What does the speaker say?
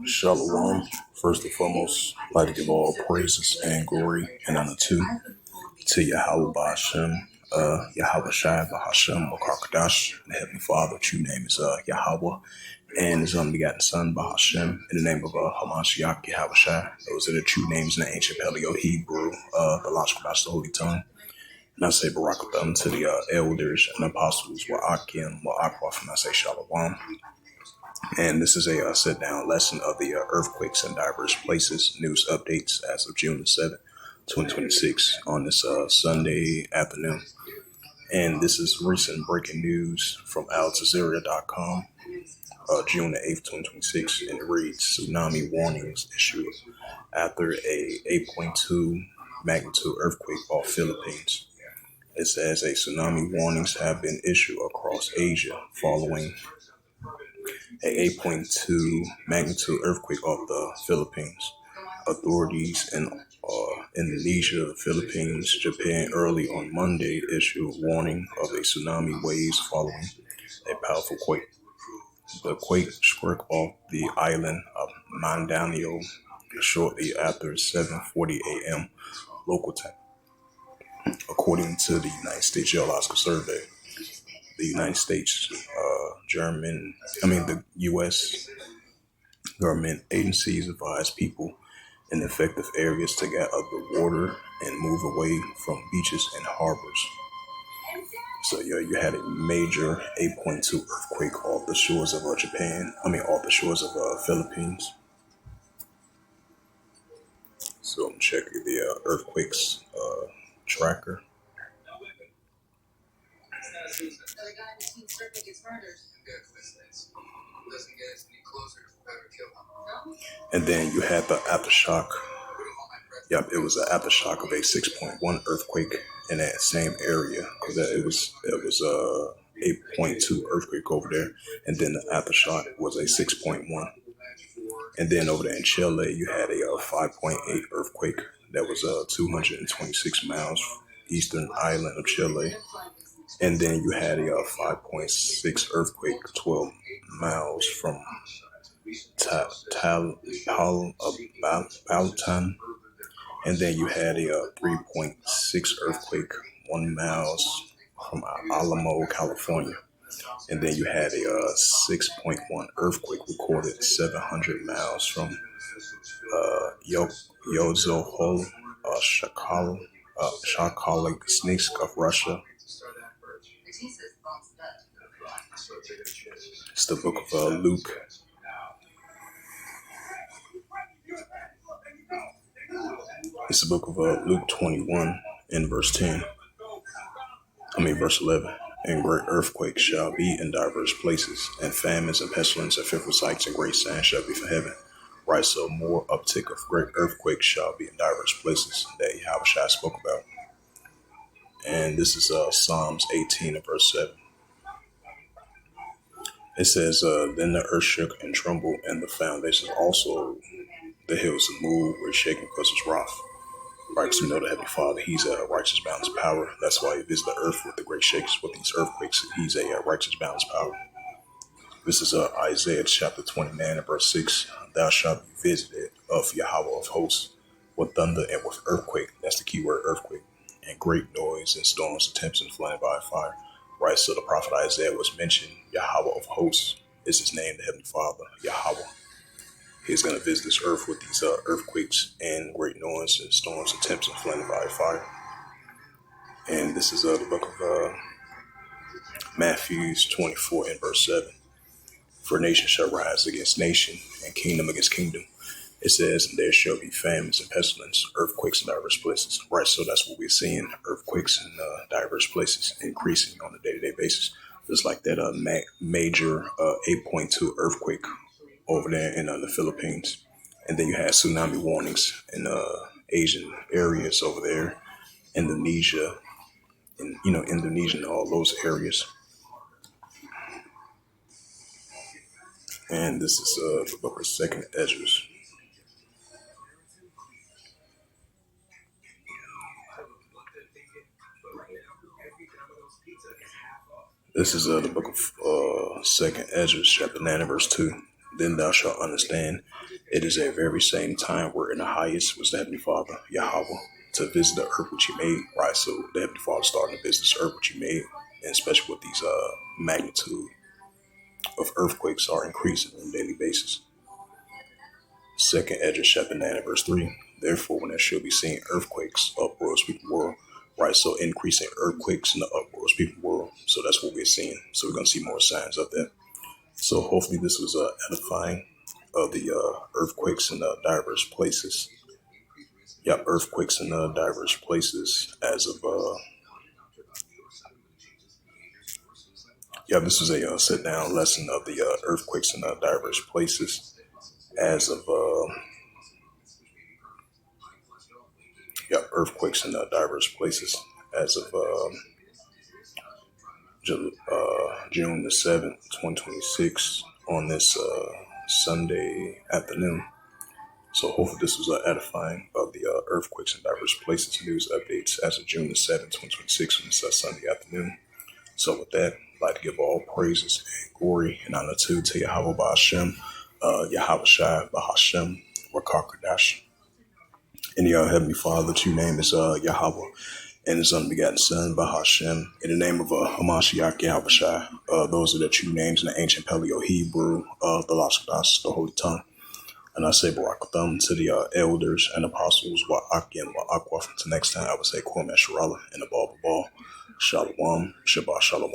Shalom. First and foremost, I'd like to give all praises and glory and honor to Yahweh Ba'Shem, Yahweh Shai Ba'Hashem, Wakakadash, the Heavenly Father, true name is Yahweh, and His unbegotten Son Ba'Hashem, in the name of Hamashiach, Yahweh Shai. Those are the true names in the ancient Paleo Hebrew, the logical the Holy Tongue. And I say Barakatham to the elders and apostles, Wa'akim, Wa'akwaf, and I say Shalom. And this is a sit-down lesson of the earthquakes in diverse places, news updates as of June the 7th, 2026, on this Sunday afternoon. And this is recent breaking news from AlJazeera.com, June the 8th, 2026, and it reads, tsunami warnings issued after a 8.2 magnitude earthquake off Philippines. It says a tsunami warnings have been issued across Asia following a 8.2 magnitude earthquake off the Philippines. Authorities in Indonesia, the Philippines, Japan early on Monday issued a warning of a tsunami waves following a powerful quake. The quake struck off the island of Mindanao shortly after 7:40 a.m. local time, according to the United States Geological Survey. The United States, the U.S. government agencies advise people in affected areas to get out of the water and move away from beaches and harbors. So you had a major 8.2 earthquake off the shores of off the shores of Philippines. So I'm checking the earthquakes tracker. And then you had the aftershock. Yep, it was an aftershock of a 6.1 earthquake in that same area, because it was 8.2 earthquake over there, and then the aftershock was a 6.1. And then over there in Chile, you had a 5.8 earthquake that was 226 miles eastern island of Chile. And then you had a 5.6 earthquake 12 miles from Baltan. And then you had a 3.6 earthquake 1 miles from Alamo, California. And then you had a 6.1 earthquake recorded 700 miles from Yozohol, Shakalsk of Russia. It's the book of Luke. It's the book of Luke 21 in verse 11. And great earthquakes shall be in diverse places, and famines and pestilence and fearful sights and great signs shall be from heaven. Right, so more uptick of great earthquakes shall be in diverse places that Yahushua spoke about. And this is Psalms 18 and verse 7. It says, then the earth shook and trembled, and the foundations also, the hills moved, were shaken because of his wrath. Right, because we know the Heavenly Father, He's a righteous, balanced power. That's why He visits the earth with the great shakes, with these earthquakes. He's a righteous, balanced power. This is Isaiah chapter 29 and verse 6. Thou shalt be visited of Yahweh of hosts with thunder and with earthquake. That's the key word, earthquake. And great noise and storms and tempest and flooded by fire. Right, so the prophet Isaiah was mentioned. Yahweh of hosts is his name, the Heavenly Father, Yahweh. He's going to visit this earth with these earthquakes and great noise and storms and tempest and flooded by fire. And this is the book of Matthew 24 and verse 7. For nation shall rise against nation, and kingdom against kingdom. It says, and there shall be famines and pestilence, earthquakes in diverse places. Right, so that's what we're seeing, earthquakes in diverse places, increasing on a day-to-day basis. Just like that major 8.2 earthquake over there in the Philippines. And then you had tsunami warnings in Asian areas over there, Indonesia, and Indonesia and all those areas. And this is the book of 2nd Ezra. This is the book of Second Ezra chapter 9 and verse 2. Then thou shalt understand it is a very same time where in the highest was the Heavenly Father, Yahweh, to visit the earth which he made. Right, so the Heavenly Father starting to visit this earth which he made, and especially with these magnitude of earthquakes are increasing on a daily basis. Second Ezra chapter 9 and verse 3. Therefore, when there shall be seen earthquakes, uproar, speaking world. Right, so increasing earthquakes in the uproar, speaking world. So that's what we're seeing. So we're going to see more signs of that. So hopefully this was edifying of the earthquakes in diverse places. Yeah, earthquakes in diverse places as of this was a sit down lesson of the earthquakes in diverse places as of earthquakes in diverse places as of June the 7th, 2026 on this Sunday afternoon. So hopefully this was edifying of the earthquakes in diverse places news updates as of June the 7th, 2026 on this Sunday afternoon. So with that, I'd like to give all praises and glory and honor to Yahweh Ba'Hashem, Yahweh Shai Ba'Hashem, Rakakadash. And your Heavenly Father, the true name is Yahweh, and his unbegotten Son, Bahashem, in the name of Hamashiach Yahweh Shai. Those are the true names in the ancient Paleo Hebrew, the Lashadas, the Holy Tongue. And I say Barakatham to the elders and apostles, Wa'aki and Wa'akwa. Until next time, I would say Kwame Sharala and the Ball. Shalom, Shabbat Shalom.